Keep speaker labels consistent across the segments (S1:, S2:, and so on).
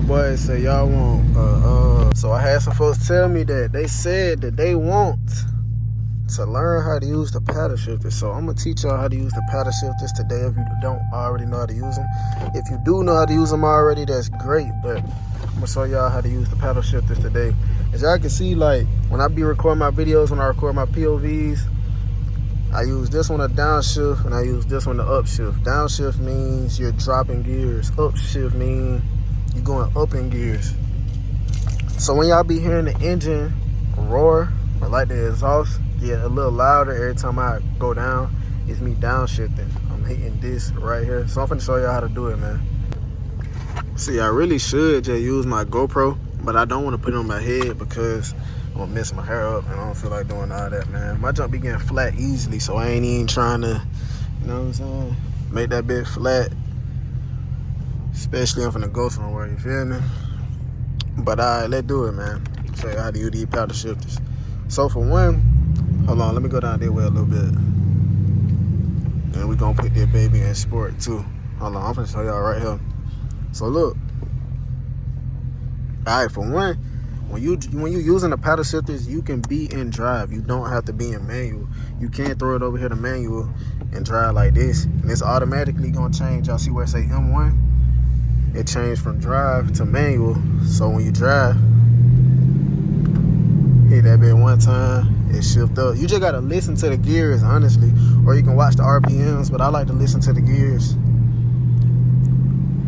S1: boys say y'all want so I had some folks tell me that they said that they want to learn how to use the paddle shifters. So I'm gonna teach y'all how to use the paddle shifters today if you don't already know how to use them. If you do know how to use them already, that's great, but I'm gonna show y'all how to use the paddle shifters today. As y'all can see, like when I be recording my videos, when I record my POVs, I use this one a downshift and I use this one a upshift. Downshift means you're dropping gears. Upshift means you're going up in gears. So when y'all be hearing the engine roar or like the exhaust get a little louder every time I go down, it's me downshifting. I'm hitting this right here. So I'm finna show y'all how to do it, man. See, I really should just use my GoPro, but I don't want to put it on my head because I'm gonna mess my hair up and I don't feel like doing all that, man. My jump be getting flat easily, so I ain't even trying to, you know what I'm saying, make that bit flat. Especially if I'm finna go somewhere, you feel me? But alright, let's do it, man. Show you how to use these paddle shifters. So for one, hold on, let me go down there way a little bit. And we gonna put that baby in sport too. Hold on, I'm finna show y'all right here. So look. Alright, for one, when you using the paddle shifters, you can be in drive. You don't have to be in manual. You can throw it over here to manual and drive like this. And it's automatically gonna change. Y'all see where it say M1? It changed from drive to manual. So when you drive, hit that bit one time, it shift up. You just gotta listen to the gears, honestly. Or you can watch the RPMs, but I like to listen to the gears.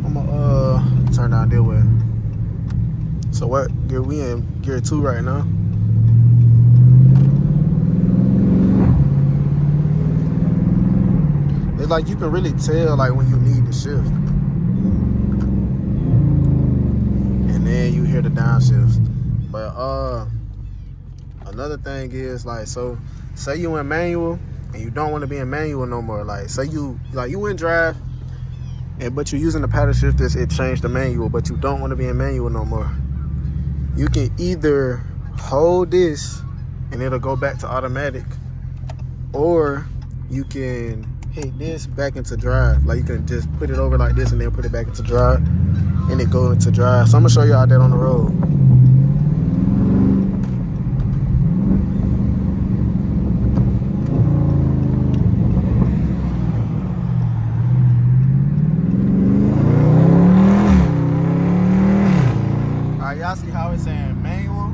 S1: I'm gonna turn down that way. So what gear we in? Gear 2 right now. It's like you can really tell like when you need to shift. And then you hear the downshifts. But another thing is like, so say you in manual and you don't want to be in manual no more. Like say you in drive but you're using the paddle shifters, it changed the manual, but you don't want to be in manual no more. You can either hold this and it'll go back to automatic, or you can hit this back into drive. Like you can just put it over like this and then put it back into drive and it go into drive. So I'm gonna show y'all that on the road. Y'all see how it's saying manual?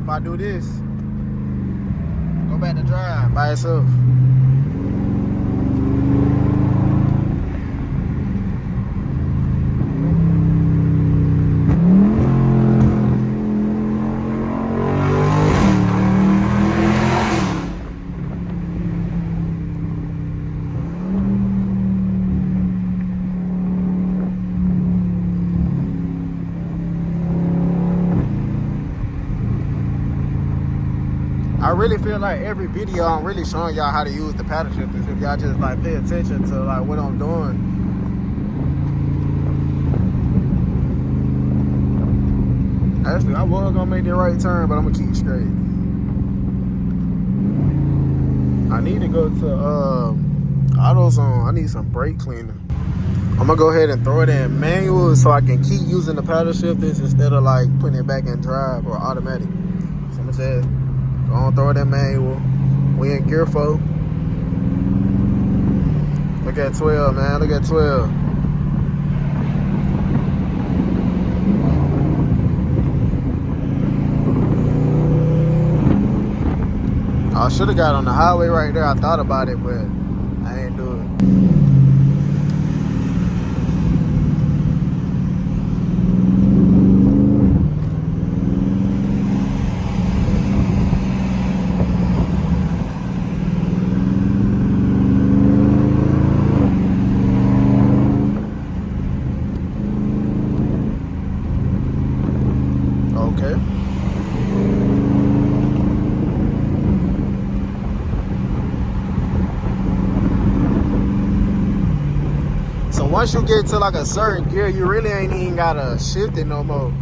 S1: If I do this, go back to drive by itself. I really feel like every video I'm really showing y'all how to use the paddle shifters. If y'all just like pay attention to like what I'm doing. Actually, I was gonna make the right turn, but I'm gonna keep it straight. I need to go to AutoZone. I need some brake cleaner. I'm gonna go ahead and throw it in manual so I can keep using the paddle shifters instead of like putting it back in drive or automatic. So I'm gonna say, go on, throw it in manual. We in gear 4. Look at 12, man. Look at 12. I should have got on the highway right there. I thought about it, but I ain't do it. Okay. So once you get to like a certain gear, you really ain't even gotta shift it no more.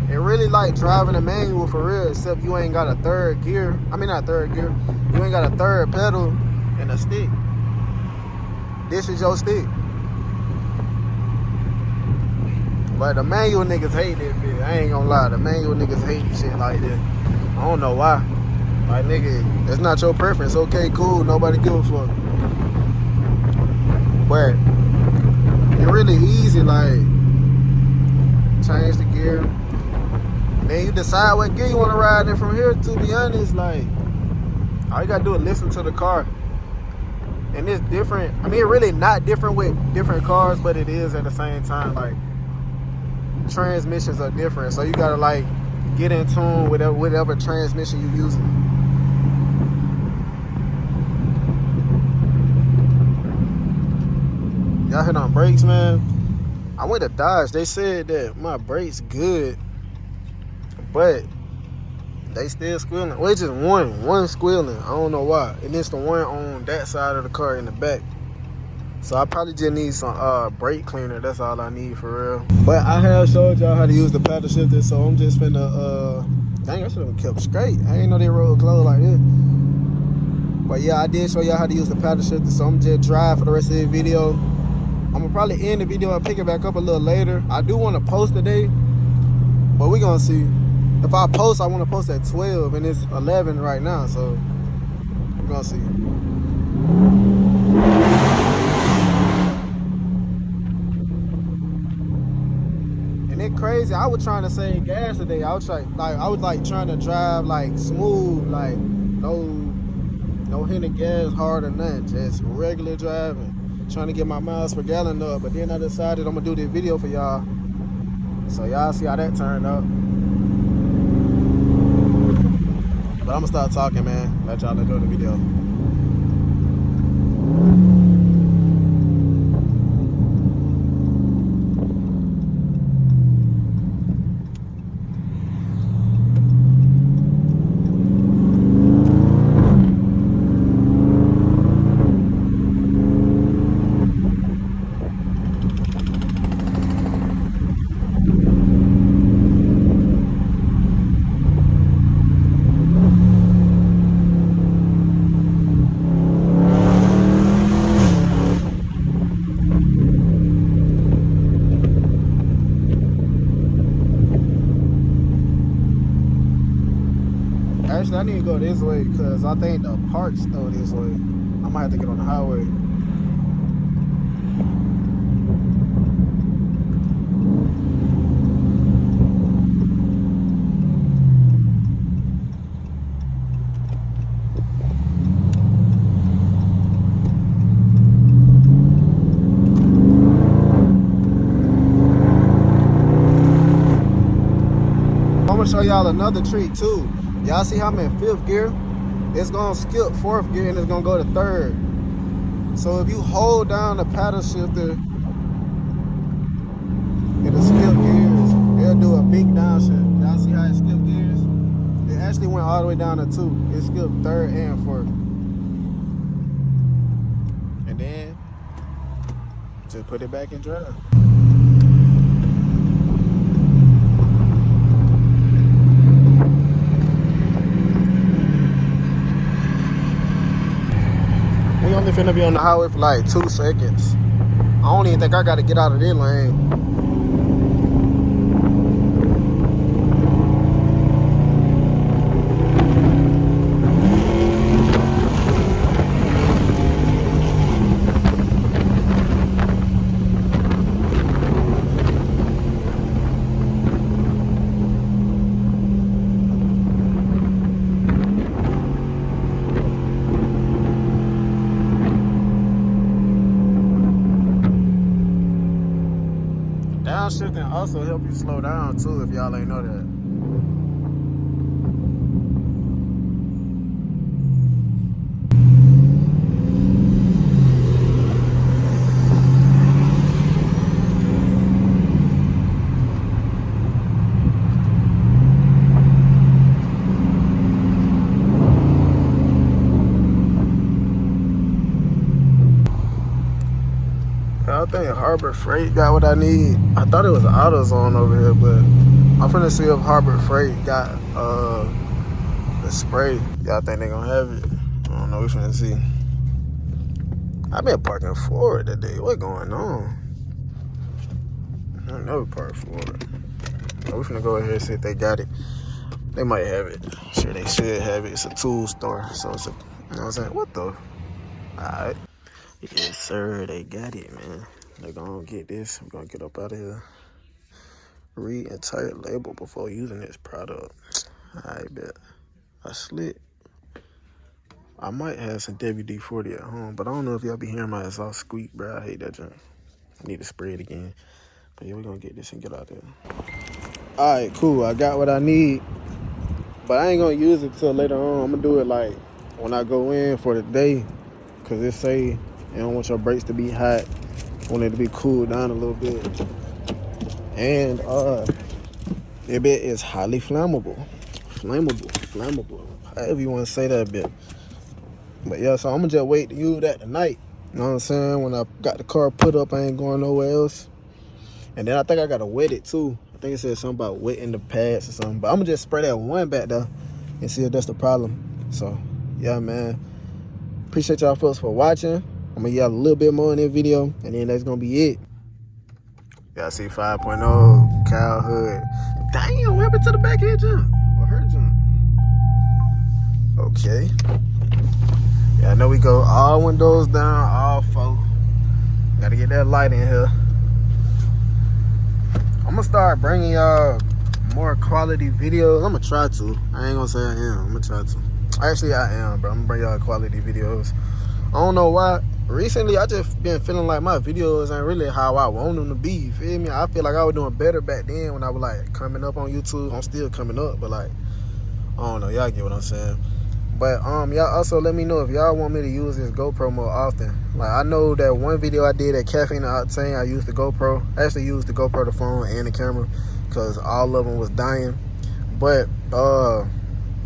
S1: It really like driving a manual for real, except you ain't got a third gear. I mean, not third gear. You ain't got a third pedal and a stick. This is your stick. But the manual niggas hate that bitch. I ain't gonna lie. The manual niggas hate shit like that. I don't know why. Like, nigga, that's not your preference. Okay, cool. Nobody give a fuck. But it's really easy, like, change the gear. And then you decide what gear you want to ride in from here, to be honest. Like, all you gotta do is listen to the car. And it's different. I mean, it's really not different with different cars, but it is at the same time. Like, transmissions are different. So you gotta, like, get in tune with whatever transmission you're using. Y'all hit on brakes, man. I went to Dodge. They said that my brakes good, but they still squealing. Well, it's just one squealing. I don't know why. And it's the one on that side of the car in the back. So I probably just need some brake cleaner. That's all I need for real. But I have showed y'all how to use the paddle shifter, so I'm just finna dang, I should have kept straight. I ain't know they rolled close like this. But yeah, I did show y'all how to use the paddle shifter, so I'm just drive for the rest of the video. I'm gonna probably end the video and pick it back up a little later. I do want to post today, but we gonna see. If I post, I want to post at 12, and it's 11 right now, so we're gonna see. And it crazy. I was trying to save gas today. I was trying to drive like smooth, like no hitting gas hard or nothing, just regular driving. Trying to get my miles per gallon up, but then I decided I'm gonna do this video for y'all, so y'all see how that turned out. But I'm gonna start talking, man. Let y'all enjoy the video. Actually, I need to go this way because I think the parks go this way. I might have to get on the highway. I'm gonna show y'all another trick too. Y'all see how I'm in 5th gear? It's gonna skip 4th gear and it's gonna go to 3rd. So if you hold down the paddle shifter, it'll skip gears. It'll do a big downshift. Y'all see how it skipped gears? It actually went all the way down to 2. It skipped 3rd and 4th. And then just put it back in drive. We only finna be on the highway for like 2 seconds. I don't even think I gotta get out of this lane. Downshifting also help you slow down too, if y'all ain't know that. I think Harbor Freight got what I need. I thought it was AutoZone over here, but I'm finna see if Harbor Freight got the spray. Y'all think they gonna have it? I don't know. We finna see. I've been parking forward today. What going on? Another part for it. We're finna go ahead and see if they got it. They might have it. Sure, they should have it. It's a tool store. So it's a, you know what I'm saying? What the? Alright. Yes, sir. They got it, man. They gonna get this. We're gonna get up out of here. Read entire label before using this product. I bet. I slick. I might have some WD-40 at home, but I don't know if y'all be hearing my exhaust squeak, bro. I hate that junk. I need to spray it again. But yeah, we're gonna get this and get out there. Alright, cool. I got what I need. But I ain't gonna use it till later on. I'm gonna do it like when I go in for the day. Cause it say you don't want your brakes to be hot. Want it to be cooled down a little bit. And that bit is highly flammable. Flammable. However you wanna say that bit. But yeah, so I'm gonna just wait to use that tonight. You know what I'm saying? When I got the car put up, I ain't going nowhere else. And then I think I gotta wet it too. I think it said something about wetting the pads or something. But I'm gonna just spray that one back there and see if that's the problem. So yeah, man. Appreciate y'all folks for watching. I'm gonna yell a little bit more in this video, and then that's gonna be it. Y'all see 5.0 cow hood. Damn, what happened to the back here jump? Or her jump? Okay. Yeah, I know we go all windows down, all four. Gotta get that light in here. I'm gonna start bringing y'all more quality videos. I'm gonna try to. I ain't gonna say I am. I'm gonna try to. Actually, I am, bro. I'm gonna bring y'all quality videos. I don't know why. Recently, I just been feeling like my videos ain't really how I want them to be. You feel me? I feel like I was doing better back then when I was like coming up on YouTube. I'm still coming up, but like, I don't know. Y'all get what I'm saying. But y'all also let me know if y'all want me to use this GoPro more often. Like, I know that one video I did at Caffeine and Octane, I used the GoPro. I actually used the GoPro, the phone, and the camera, because all of them was dying. But y'all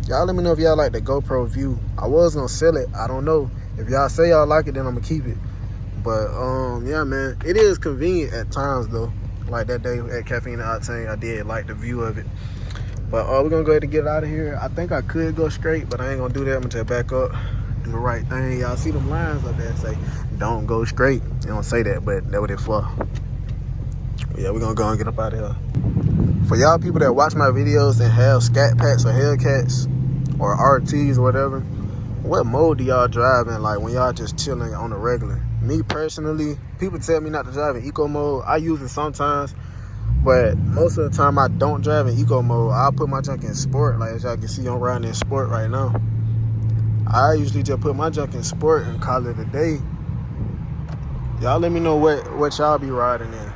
S1: let me know if y'all like the GoPro view. I was gonna sell it. I don't know. If y'all say y'all like it, then I'm gonna keep it. But yeah, man, it is convenient at times though. Like that day at Caffeine and Octane, I did like the view of it. But we're gonna go ahead and get out of here. I think I could go straight, but I ain't gonna do that. I'm gonna just back up, do the right thing. Y'all see them lines up there say, don't go straight. They don't say that, but that's what it's for. But yeah, we're gonna go and get up out of here. For y'all people that watch my videos and have Scat Packs or Hellcats or RTs or whatever, what mode do y'all drive in, like when y'all just chilling on the regular? Me personally, people tell me not to drive in eco mode. I use it sometimes, but most of the time I don't drive in eco mode. I'll put my junk in sport. Like as y'all can see, I'm riding in sport right now. I usually just put my junk in sport and call it a day. Y'all let me know what y'all be riding in.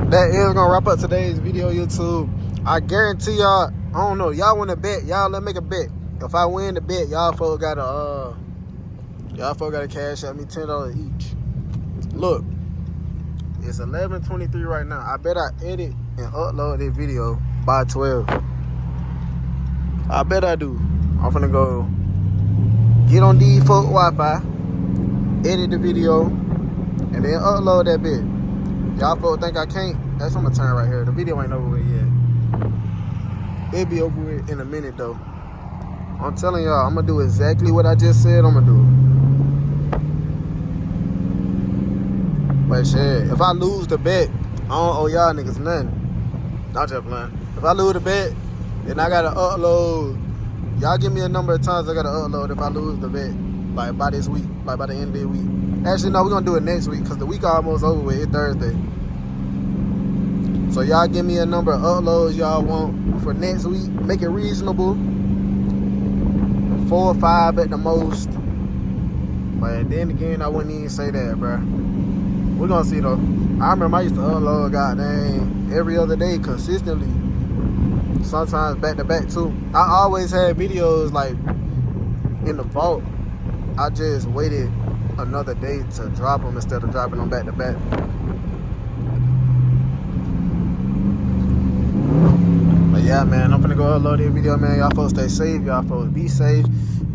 S1: That is gonna wrap up today's video, YouTube. I guarantee y'all, I don't know, y'all want to bet, y'all let's make a bet. If I win the bet, y'all folks gotta cash at me $10 each. Look, it's 11:23 right now. I bet I edit and upload this video by 12. I bet I do. I'm finna go get on these folk Wi-Fi, edit the video, and then upload that bit. Y'all folks think I can't? That's on my turn right here. The video ain't over with yet. It'll be over with in a minute though. I'm telling y'all, I'm gonna do exactly what I just said I'm gonna do. But shit, if I lose the bet, I don't owe y'all niggas nothing. I'm just playing. If I lose the bet, then I gotta upload. Y'all give me a number of times I gotta upload if I lose the bet, like by this week, like by the end of the week. Actually, no, we're gonna do it next week because the week almost over with. It's Thursday. So y'all give me a number of uploads y'all want for next week. Make it reasonable. 4 or 5 at the most. But then again, I wouldn't even say that, bro. We're gonna see though. I remember I used to upload goddamn every other day consistently. Sometimes back to back too. I always had videos like in the vault. I just waited another day to drop them instead of dropping them back to back. But yeah, man, I'm finna go upload this video, man. Y'all folks stay safe. Y'all folks be safe.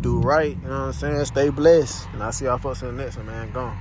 S1: Do right. You know what I'm saying? Stay blessed. And I'll see y'all folks in the next one, man. Gone.